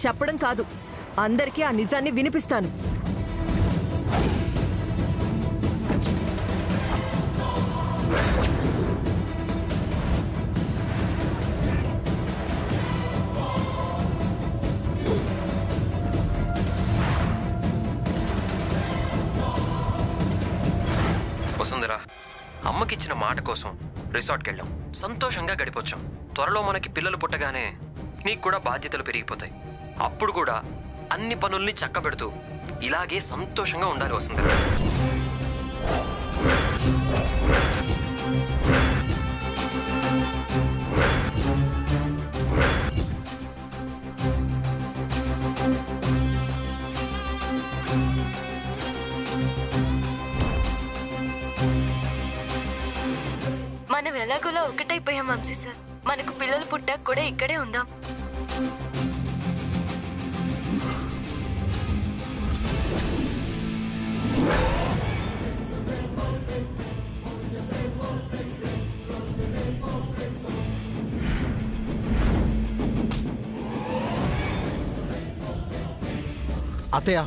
చెప్పడం కాదు, అందరికీ ఆ నిజాన్ని వినిపిస్తాను. వసుంధరా, అమ్మకిచ్చిన మాట కోసం రిసార్ట్కి వెళ్ళాం, సంతోషంగా గడిపొచ్చాం. త్వరలో మనకి పిల్లలు పుట్టగానే నీకు కూడా బాధ్యతలు పెరిగిపోతాయి. అప్పుడు కూడా అన్ని పనుల్ని చక్కబెడుతూ ఇలాగే సంతోషంగా ఉండాలి వసుంధరా. మనం ఎలాగోలా ఒకటైపోయాం వంశీ సార్. మనకు పిల్లలు పుట్టాక కూడా ఇక్కడే ఉందాం. అత్తయ్య,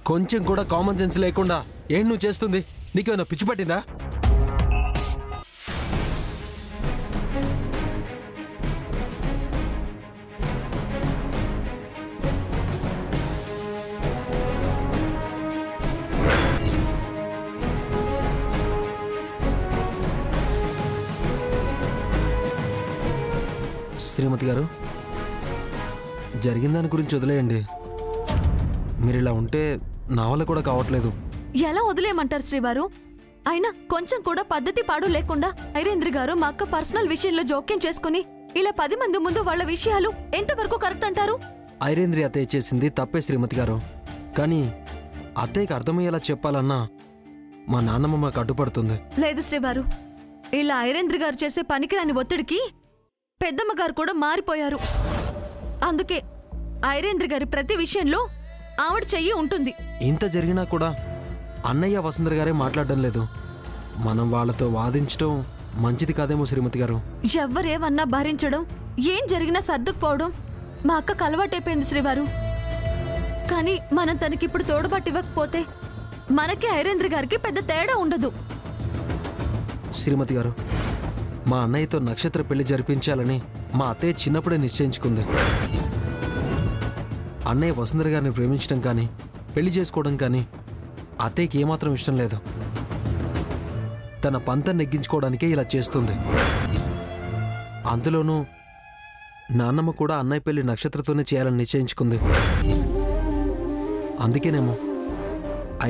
కొంచెం కూడా కామన్ సెన్స్ లేకుండా ఏం నువ్వు చేస్తుంది? నీకేమైనా పిచ్చి పట్టిందా? శ్రీమతి గారు, జరిగిన దాని గురించి వదిలేయండి. మీరు ఇలా ఉంటే నా వల్ల కూడా కావట్లేదు. ఎలా వదిలేయమంటారు శ్రీవారు? అయినా కొంచెం కూడా పద్ధతి పాడు లేకుండా ఐరేంద్ర గారు మా అక్క పర్సనల్ విషయంలో జోక్యం చేసుకుని ఇలా 10 మంది ముందు వాళ్ళ విషయాలు ఎంతవరకు కరెక్ట్ అంటారు? ఐరేంద్రి అత్తయ్య చేసింది తప్పే శ్రీమతి గారు. కానీ అత్తయ్యకి అర్థమయ్యేలా చెప్పాలన్నా మా నాన్నమ్మ మాకు అడ్డుపడుతుంది. లేదు శ్రీవారు, ఇలా ఐరేంద్ర గారు చేసే పనికిరాని ఒత్తిడికి పెద్దమ్మ గారు కూడా మారిపోయారు. అందుకే ఐరేంద్ర గారి ప్రతి విషయంలో ఆవిడ చెయ్యి ఉంటుంది. ఇంత జరిగినా కూడా అన్నయ్య వసుంధర గారే మాట్లాడడం లేదు. మనం వాళ్ళతో వాదించడం మంచిది కాదేమో శ్రీమతి గారు. ఎవ్వరేమన్నా భరించడం, ఏం జరిగినా సర్దుకుపోవడం మా అక్కకు అలవాటైపోయింది శ్రీవారు. కానీ మనం తనకిప్పుడు తోడుబాటు ఇవ్వకపోతే మనకి ఐరేంద్ర గారికి పెద్ద తేడా ఉండదు. శ్రీమతి గారు, మా అన్నయ్యతో నక్షత్ర పెళ్లి జరిపించాలని మా అత్తయ్య చిన్నప్పుడే నిశ్చయించుకుంది. అన్నయ్య వసుంధర గారిని ప్రేమించడం కానీ పెళ్లి చేసుకోవడం కానీ అత్తయ్యకి ఏమాత్రం ఇష్టం లేదు. తన పంతం నెగ్గించుకోవడానికే ఇలా చేస్తుంది. అందులోనూ నాన్నమ్మ కూడా అన్నయ్య పెళ్లి నక్షత్రతోనే చేయాలని నిశ్చయించుకుంది. అందుకేనేమో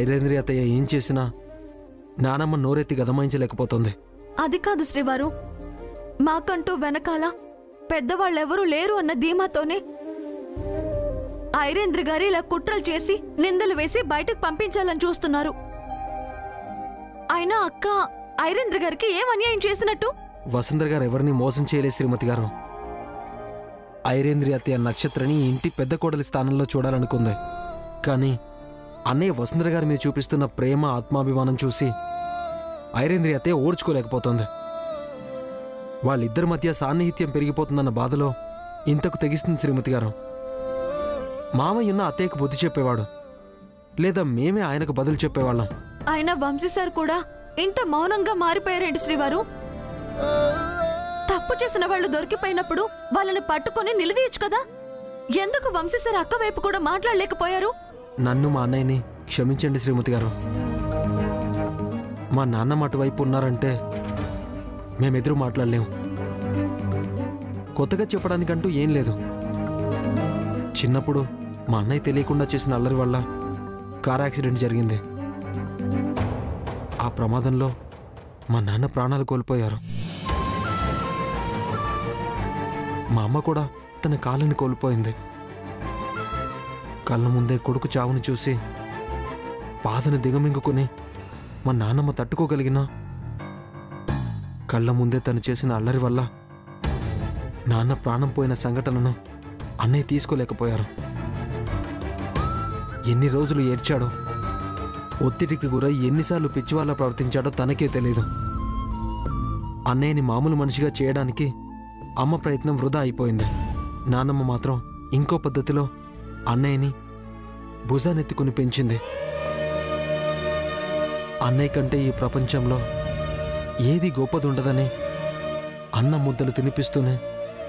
ఐరేంద్రి అత్తయ్య ఏం చేసినా నానమ్మ నోరెత్తి గదమాయించలేకపోతుంది. అది కాదు శ్రీవారు, మాకంటూ వెనకాల పెద్దవాళ్ళెవరూ లేరు అన్న ధీమాతోనే ఐరేంద్ర గారు ఇలా కుట్రలు చేసి నిందలు వేసి బయటకు పంపించాలని చూస్తున్నారు. అయినా అక్క ఐరేంద్ర గారికి ఏం అన్యాయం చేసినట్టు? వసుంధర గారు ఎవరిని మోసం చేయలేదు శ్రీమతి గారు. ఐరేంద్రి అత్తయ్య నక్షత్రని ఇంటి పెద్ద కోడలి స్థానంలో చూడాలనుకుంది. కానీ అన్నయ్య వసుంధర గారి మీద చూపిస్తున్న ప్రేమ ఆత్మాభిమానం చూసి ఐరేంద్రి అత్తయ్య ఓర్చుకోలేకపోతుంది. వాళ్ళిద్దరి మధ్య సాన్నిహిత్యం పెరిగిపోతుందన్న బాధలో ఇంతకు తెగిస్తుంది శ్రీమతి గారు. మామయ్యున్న అత్తయ్యకు బుద్ధి చెప్పేవాడు, లేదా మేమే ఆయనకు బదులు చెప్పేవాళ్ళం. ఆయన వంశీ సార్ కూడా ఇంత మౌనంగా మారిపోయారేంటి శ్రీవారు? తప్పు చేసిన వాళ్ళు దొరికిపోయినప్పుడు వాళ్ళని పట్టుకొని నిలదీయచ్చు కదా. ఎందుకు వంశీ సార్ అక్క వైపు కూడా మాట్లాడలేకపోయారు? నన్ను మా అన్నయ్యని క్షమించండి శ్రీమతి గారు. మా నాన్నమ్మ అటువైపు ఉన్నారంటే మేమెదురు మాట్లాడలేము. కొత్తగా చెప్పడానికంటూ ఏం లేదు. చిన్నప్పుడు మా అన్నయ్య తెలియకుండా చేసిన అల్లరి వల్ల కార్ యాక్సిడెంట్ జరిగింది. ఆ ప్రమాదంలో మా నాన్న ప్రాణాలు కోల్పోయారు. మా అమ్మ కూడా తన కాళ్ళని కోల్పోయింది. కళ్ళ ముందే కొడుకు చావుని చూసి బాధను దిగమింగుకుని మా నాన్నమ్మ తట్టుకోగలిగినా కళ్ళ ముందే తను చేసిన అల్లరి వల్ల నాన్న ప్రాణం పోయిన సంఘటనను అన్నయ్య తీసుకోలేకపోయారు. ఎన్ని రోజులు ఏడ్చాడో, ఒత్తిడికి గురై ఎన్నిసార్లు పిచ్చివాళ్ళ ప్రవర్తించాడో తనకే తెలీదు. అన్నయ్యని మామూలు మనిషిగా చేయడానికి అమ్మ ప్రయత్నం వృధా అయిపోయింది. నాన్నమ్మ మాత్రం ఇంకో పద్ధతిలో అన్నయ్యని భుజానెత్తుకుని పెంచింది. అన్నయ్య కంటే ఈ ప్రపంచంలో ఏది గొప్పదుండదని అన్న ముద్దలు తినిపిస్తూనే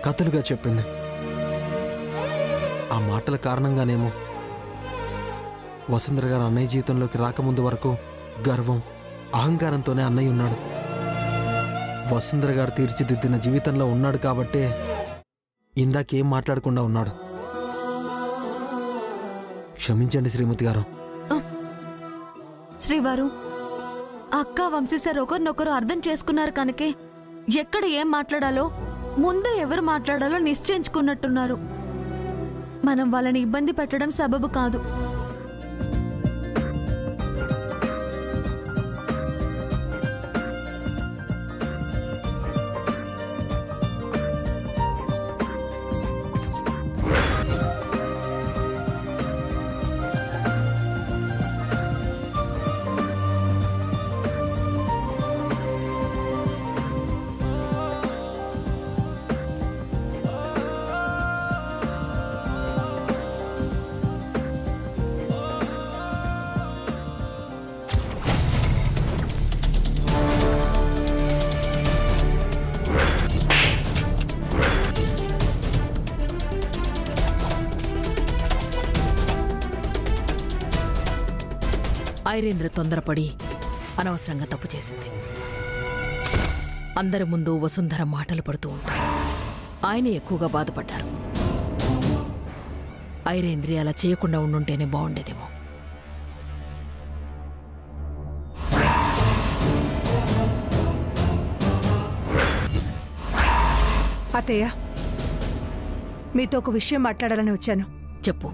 కథలుగా చెప్పింది. ఆ మాటల కారణంగానేమో వసుంధర గారు అన్నయ్య జీవితంలోకి రాకముందు వరకు గర్వం, అహంకారంతోనే అన్నయ్య ఉన్నాడు. వసుంధర గారు తీర్చిదిద్దిన జీవితంలో ఉన్నాడు కాబట్టే ఇందాకేం మాట్లాడకుండా ఉన్నాడు. క్షమించండి శ్రీమతి గారు. శ్రీవారు, అక్క వంశీ సార్ ఒకరినొకరు అర్థం చేసుకున్నారు కనుకే ఎక్కడ ఏం మాట్లాడాలో ముందే ఎవరు మాట్లాడాలో నిశ్చయించుకున్నట్టున్నారు. మనం వాళ్ళని ఇబ్బంది పెట్టడం సబబు కాదు. ఐరేంద్ర తొందరపడి అనవసరంగా తప్పు చేసింది. అందరి ముందు వసుంధర మాటలు పడుతూ ఉంటారు. ఆయన ఎక్కువగా బాధపడ్డారు. ఐరేంద్రి అలా చేయకుండా ఉండుంటేనే బాగుండేదేమో. అత్తయ్య, మీతో ఒక విషయం మాట్లాడాలని వచ్చాను. చెప్పు.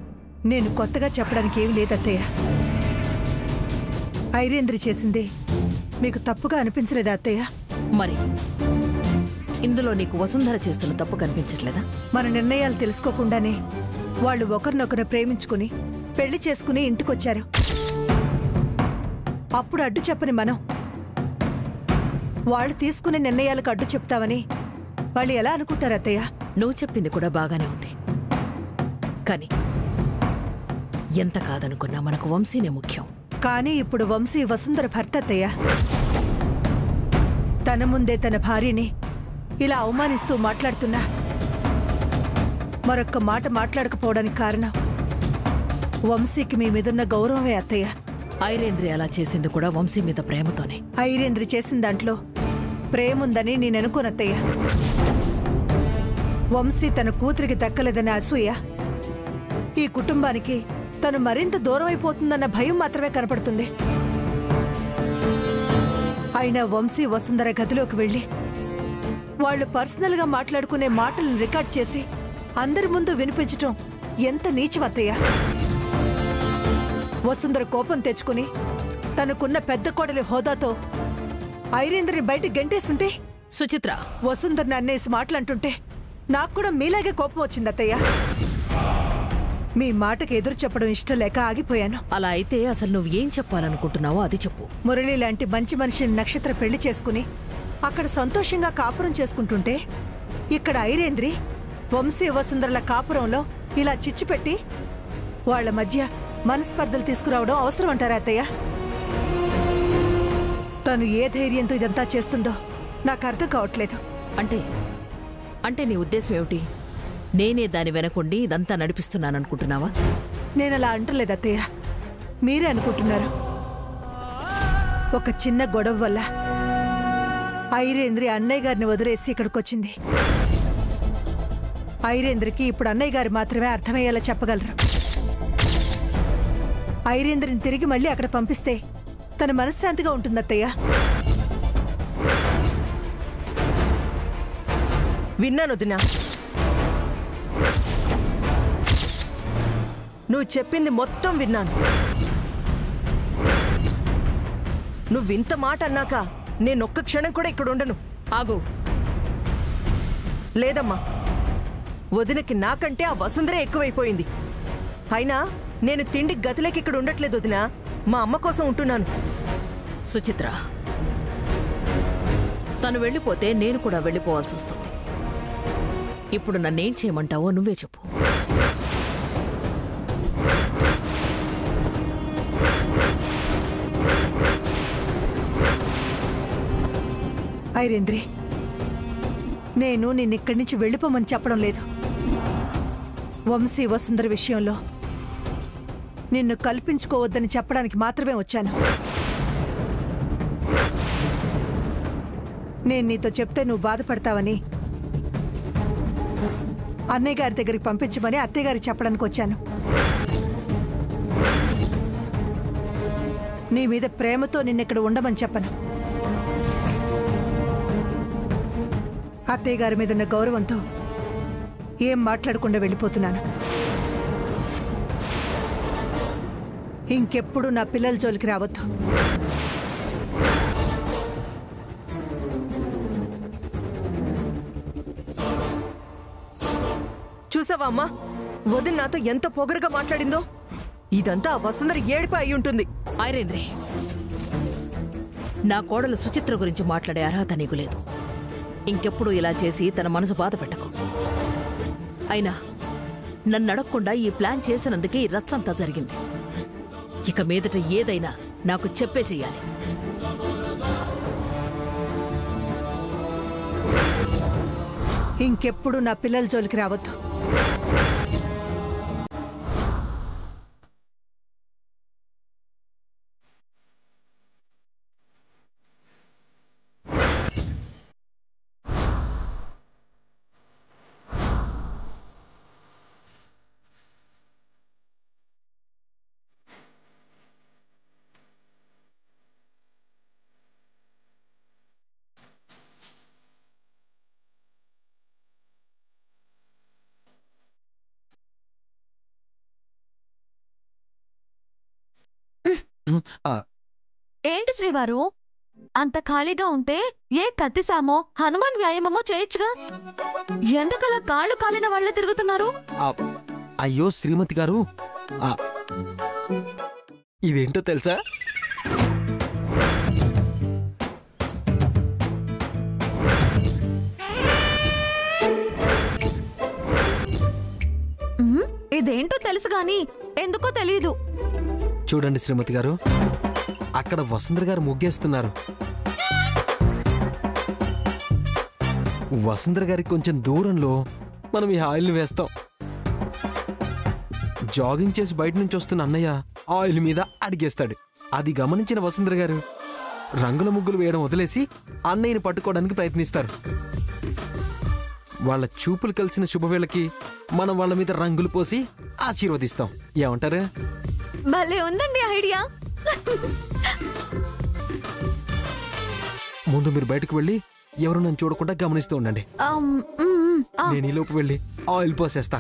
నేను కొత్తగా చెప్పడానికి ఏమీ లేదు అత్తయ్య. ఐరేంద్రి చేసింది మీకు తప్పుగా అనిపించలేదా అత్తయ్య? మరి ఇందులో నీకు వసుంధర చేస్తున్న తప్పు కనిపించట్లేదా? మన నిర్ణయాలు తెలుసుకోకుండానే వాళ్ళు ఒకరినొకరు ప్రేమించుకుని పెళ్లి చేసుకుని ఇంటికొచ్చారు. అప్పుడు అడ్డు చెప్పని మనం వాళ్ళు తీసుకునే నిర్ణయాలకు అడ్డు చెప్తామని వాళ్ళు ఎలా అనుకుంటారు అత్తయ్య? నువ్వు చెప్పింది కూడా బాగానే ఉంది. కానీ ఎంత కాదనుకున్నా మనకు వంశీనే ముఖ్యం. కానీ ఇప్పుడు వంశీ వసుంధర భర్త అత్తయ్య. తన ముందే తన భార్యని ఇలా అవమానిస్తూ మాట్లాడుతున్నా మరొక్క మాట మాట్లాడకపోవడానికి కారణం వంశీకి మీ మీదున్న గౌరవమే అత్తయ్య. ఐరేంద్రి అలా చేసింది కూడా వంశీ మీద ప్రేమతోనే. ఐరేంద్రి చేసిన దాంట్లో ప్రేముందని నేను అనుకోనత్తయ్య. వంశీ తన కూతురికి దక్కలేదన్న అసూయ, ఈ కుటుంబానికి తను మరింత దూరం అయిపోతుందన్న భయం మాత్రమే కనపడుతుంది. అయినా వంశీ వసుంధర గదిలోకి వెళ్ళి వాళ్ళు పర్సనల్గా మాట్లాడుకునే మాటలను రికార్డ్ చేసి అందరి ముందు వినిపించటం ఎంత నీచవత్తయ్య. వసుంధర కోపం తెచ్చుకుని తనకున్న పెద్ద కోడలి హోదాతో ఐరేంద్రని బయటికి గెంటేస్తుంటే, సుచిత్ర, వసుంధరని అన్నేసి మాటలంటుంటే నాకు కూడా మీలాగే కోపం వచ్చింది అత్తయ్య. మీ మాటకి ఎదురు చెప్పడం ఇష్టం లేక ఆగిపోయాను. అలా అయితే అసలు నువ్వు ఏం చెప్పాలనుకుంటున్నావో అది చెప్పు. మురళి లాంటి మంచి మనిషిని నక్షత్ర పెళ్లి చేసుకుని అక్కడ సంతోషంగా కాపురం చేసుకుంటుంటే ఇక్కడ ఐరేంద్రి వంశీ వసుంధరల కాపురంలో ఇలా చిచ్చు పెట్టి వాళ్ల మధ్య మనస్పర్ధలు తీసుకురావడం అవసరం అంటారా అత్తయ్య? తను ఏ ధైర్యంతో ఇదంతా చేస్తుందో నాకు అర్థం కావట్లేదు. అంటే నీ ఉద్దేశం ఏమిటి? నేనే దాని వెనకుండి ఇదంతా నడిపిస్తున్నాననుకుంటున్నావా? నేనలా అంటలేదు అత్తయ్య, మీరే అనుకుంటున్నారు. ఒక చిన్న గొడవ వల్ల ఐరేంద్రి అన్నయ్య గారిని వదిలేసి ఇక్కడికొచ్చింది. ఐరేంద్రికి ఇప్పుడు అన్నయ్య గారు మాత్రమే అర్థమయ్యేలా చెప్పగలరు. ఐరేంద్రిని తిరిగి మళ్ళీ అక్కడ పంపిస్తే తన మనశ్శాంతిగా ఉంటుంది అత్తయ్య. విన్నాను దినా, నువ్వు చెప్పింది మొత్తం విన్నాను. నువ్వింత మాట అన్నాక నేనొక్క క్షణం కూడా ఇక్కడ ఉండను. ఆగు. లేదమ్మా, వదినకి నాకంటే ఆ వసుంధరే ఎక్కువైపోయింది. అయినా నేను తిండి గతిలోకి ఇక్కడ ఉండట్లేదు వదినా, మా అమ్మ కోసం ఉంటున్నాను. సుచిత్ర, తను వెళ్ళిపోతే నేను కూడా వెళ్ళిపోవాల్సి వస్తుంది. ఇప్పుడు నన్నేం చేయమంటావో నువ్వే చెప్పు. ఐరేంద్రి, నేను నిన్నిక్కడి నుంచి వెళ్ళిపోమని చెప్పడం లేదు. వంశీ వసుంధర విషయంలో నిన్ను కల్పించుకోవద్దని చెప్పడానికి మాత్రమే వచ్చాను. నేను నీతో చెప్తే నువ్వు బాధపడతావని అన్నయ్య గారి దగ్గరికి పంపించమని అత్తయ్య గారికి చెప్పడానికి వచ్చాను. నీ మీద ప్రేమతో నిన్నిక్కడ ఉండమని చెప్పను. అత్తయ్య గారి మీదున్న గౌరవంతో ఏం మాట్లాడకుండా వెళ్ళిపోతున్నాను. ఇంకెప్పుడు నా పిల్లల జోలికి రావద్దు. చూసావా అమ్మా, వదిన నాతో ఎంత పొగరుగా మాట్లాడిందో. ఇదంతా ఆ వసుంధర ఏడిపై అయి ఉంటుంది. ఐరేంద్రి, నా కోడలు సుచిత్ర గురించి మాట్లాడే అర్హత నీకు లేదు. ఇంకెప్పుడు ఇలా చేసి తన మనసు బాధ పెట్టకు. అయినా నన్ను అడగకుండా ఈ ప్లాన్ చేసినందుకే ఈ రచ్చంతా జరిగింది. ఇక మీదట ఏదైనా నాకు చెప్పే చెయ్యాలి. ఇంకెప్పుడు నా పిల్లల జోలికి రావద్దు. ఏంటి శ్రీవారు, అంత ఖాళీగా ఉంటే ఏ కత్తిసామో హనుమాన్ వ్యాయామమో చేయొచ్చుగా. ఎందుకలా కాళ్ళు కాలిన వాళ్ళే తిరుగుతున్నారు? అయ్యో శ్రీమతి గారు, ఇదేంటో తెలుసా? ఇదేంటో తెలుసు గాని ఎందుకో తెలీదు. చూడండి శ్రీమతి గారు, అక్కడ వసుంధర గారు ముగ్గేస్తున్నారు. వసుంధర గారికి కొంచెం దూరంలో మనం ఈ ఆయిల్ వేస్తాం. జాగింగ్ చేసి బయట నుంచి వస్తున్న అన్నయ్య ఆయిల్ మీద అడిగేస్తాడు. అది గమనించిన వసుంధర గారు రంగుల ముగ్గులు వేయడం వదిలేసి అన్నయ్యని పట్టుకోవడానికి ప్రయత్నిస్తారు. వాళ్ళ చూపులు కలిసిన శుభవేళకి మనం వాళ్ళ మీద రంగులు పోసి ఆశీర్వదిస్తాం. ఏమంటారు? భలే ఉందండి ఐడియా. ముందు మీరు బయటకు వెళ్ళి ఎవరు నన్ను చూడకుండా గమనిస్తూ ఉండండి. నేను ఈ లోపు వెళ్ళి ఆయిల్ పోసేస్తా.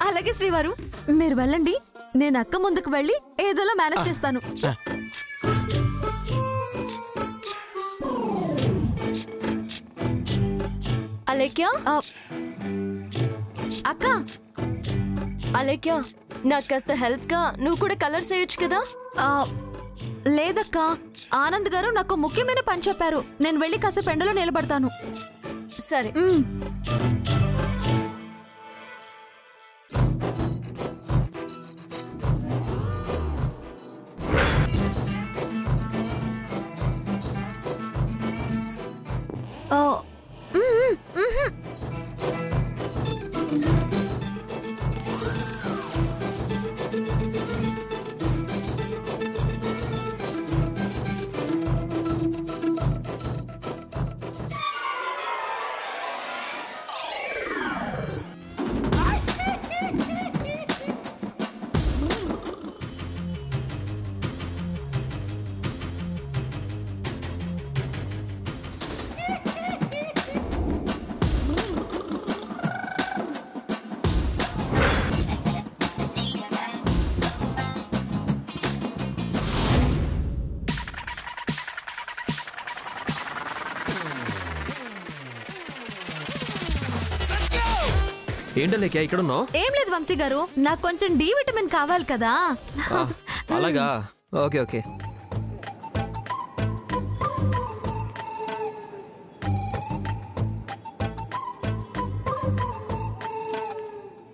అలాగే శ్రీవారు, మీరు వెళ్ళండి. నేను అక్క ముందుకు వెళ్ళి ఏదోలా మేనేజ్ చేస్తాను. అలేఖ్యా, అక్క అలేఖ్యా, నాకు కాస్త హెల్ప్ గా నువ్వు కూడా కలర్స్ వేయొచ్చు కదా. లేదక్క, ఆనంద్ గారు నాకు ముఖ్యమైన పని చెప్పారు. నేను వెళ్ళి కాసేపు ఎండలో నిలబడతాను. సరే. ఏంటలేక ఇక్కడ ఉన్నావు? ఏం లేదు వంశీ గారు, నాకు కొంచెం డి విటమిన్ కావాలి కదా. అలాగా, ఓకే ఓకే.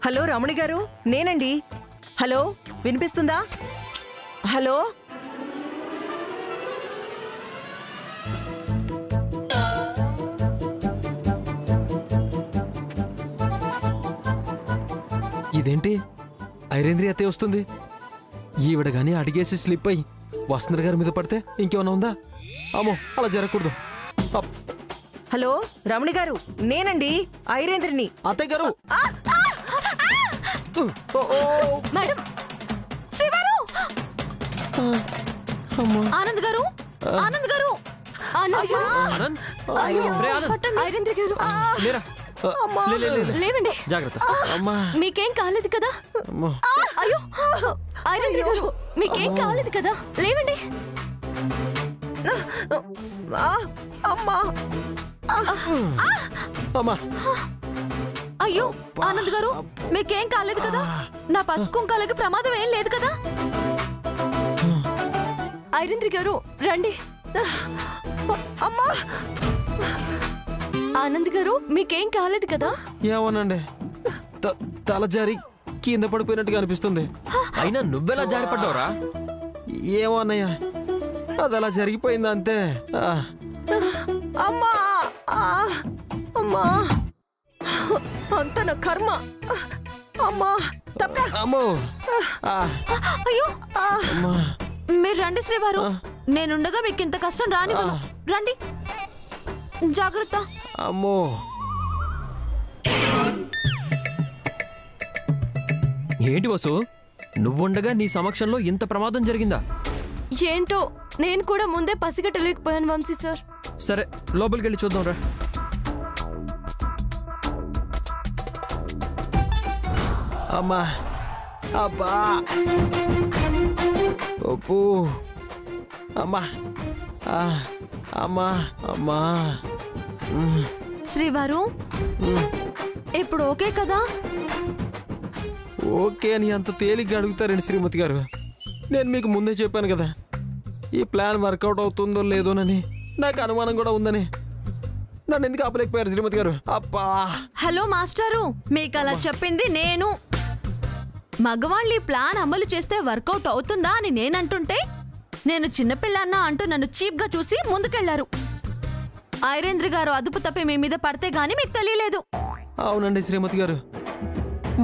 హలో రమణి గారు, నేనండి. హలో, వినిపిస్తుందా? హలో. ఇదేంటి ఐరేంద్రి అత్తే వస్తుంది? ఈవిడ గాని అడిగేసి స్లిప్ అయ్యి వసుంధర గారి మీద పడితే ఇంకేమన్నా ఉందా? అమ్మో, అలా జరగకూడదు. హలో రమణి గారు, నేనండి ఐరేంద్రిని. అత్తయ్య గారు. మేడం, శ్రీవారు! ఆనంద్ గారు, ఆనంద్ గారు, ఆనంద్ రే ఆనంద్, ఐరేంద్ర గారు, లేరా లేవండి. జాగ్రత్త. అమ్మా, మీకేం కాలేదు కదా? అమ్మా. అయ్యో, ఐరేంద్ర గారు, మీకేం కాలేదు కదా? లేవండి. అమ్మా అమ్మా. అయ్యో ఆనంద్ గారు, మీకేం కాలేదు కదా? నా పసుపు కుంకాలకి ప్రమాదం ఏం లేదు కదా? ఐరేంద్ర గారు రండి. అమ్మా. ఆనంద్ గారు, మీకేం కాలేదు కదా? ఏమోనండి, తల జారి కింద పడిపోయినట్టుగా అనిపిస్తుంది. అయినా నువ్వెలా జారిపడ్డావురా? ఏమో అన్నయ్య, అది అలా జరిగిపోయింది అంతే. అమ్మా అమ్మా, అంత నా కర్మ. అమ్మా తప్ప. అమ్మో. అయ్యో, అమ్మా. మీరు రండి శ్రీవారు, నేనుండగా మీకు ఇంత కష్టం రానివ్వను. రండి, జాగ్రత్త. అమ్మో. ఏంటి వసు, నువ్వుండగా నీ సమక్షంలో ఇంత ప్రమాదం జరిగిందా? ఏంటో నేను కూడా ముందే పసిగట్టలేకపోయాను వంశీ సార్. సరే, లోపలికి వెళ్ళి చూద్దాం రా. అమ్మా. అబ్బా. ఒప్పు. అమ్మా. అమ్మా. అమ్మా. శ్రీవారు, ఇప్పుడు ఓకే కదా? ఓకే అని అంత తేలిగ్గా అడుగుతారండి శ్రీమతి గారు. నేను మీకు ముందే చెప్పాను కదా, ఈ ప్లాన్ వర్కౌట్ అవుతుందో లేదోనని నాకు అనుమానం కూడా ఉందని. నన్ను ఎందుకు ఆపలేకపోయారు శ్రీమతి గారు? అబ్బా. హలో మాస్టారు, మీకు అలా చెప్పింది నేను. మగవాళ్ళు ఈ ప్లాన్ అమలు చేస్తే వర్కౌట్ అవుతుందా అని నేనంటుంటే, నేను చిన్నపిల్లన్నా అంటూ నన్ను చీప్ గా చూసి ముందుకెళ్లారు. ఐరేంద్ర గారు అదుపు తప్పి మీ మీద పడితే గానీ మీకు తెలియలేదు. అవునండి శ్రీమతి గారు,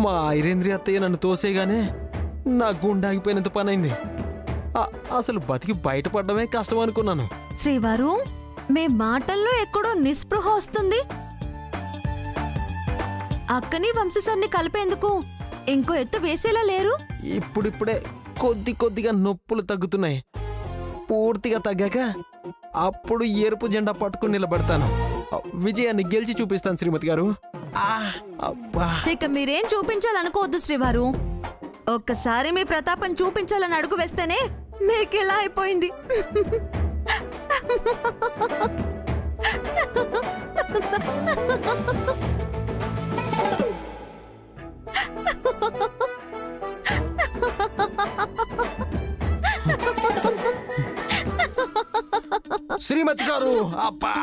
మా ఐరేంద్రి అత్తయ్య నన్ను తోసేగానే నా గుండె ఆగిపోయినంత పని అయింది. అసలు బతికి బయటపడడమే కష్టం అనుకున్నాను. శ్రీవారు, మీ మాటల్లో ఎక్కడో నిస్పృహ వస్తుంది. అక్కని వంశీసార్ని కలిపేందుకు ఇంకో ఎత్తు వేసేలా లేరు? ఇప్పుడిప్పుడే కొద్ది కొద్దిగా నొప్పులు తగ్గుతున్నాయి. పూర్తిగా తగ్గాక అప్పుడు ఎరుపు జెండా పట్టుకుని నిలబడతాను. విజయాన్ని గెలిచి చూపిస్తాను శ్రీమతి గారు. ఇక మీరేం చూపించాలనుకోవద్దు శ్రీవారు. ఒక్కసారి మీ ప్రతాపం చూపించాలని అడుగు వేస్తేనే మీకు ఇలా అయిపోయింది. శ్రీమతి గారు, అబ్బా,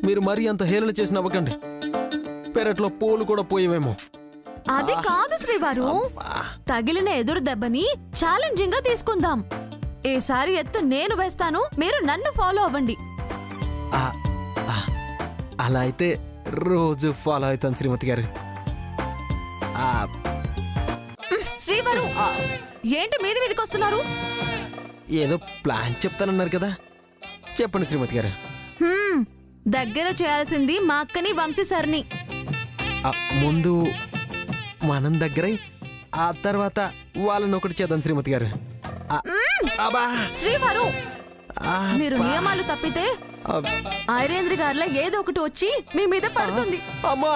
మీరు మరీ అంత హేళన చేసి నవ్వకండి. పెరట్లో పూలు కూడా పోయేవేమో. అది కాదు శ్రీవారు, తగిలిన ఎదురు దెబ్బని ఛాలెంజింగ్ గా తీసుకుందాం. ఈసారి ఎత్తు నేను వేస్తాను, మీరు నన్ను ఫాలో అవ్వండి. అలా అయితే రోజు ఫాలో అవుతాను శ్రీమతి గారు. శ్రీవారు, ఏంటి మీది మీదికి వస్తున్నారు? ఏదో ప్లాన్ చెప్తానన్నారు కదా, చెప్పండి శ్రీమతి గారు. దగ్గర చేయాల్సింది మా అక్కని వంశీ సార్ని. ముందు మనం దగ్గరై ఆ తర్వాత వాళ్ళని ఒకటి చేద్దాం శ్రీమతి గారు. శ్రీవారు, మీరు నియమాలు తప్పితే ఐరేంద్ర గారిలో ఏదో ఒకటి వచ్చి మీ మీద పడుతుంది. అమ్మా.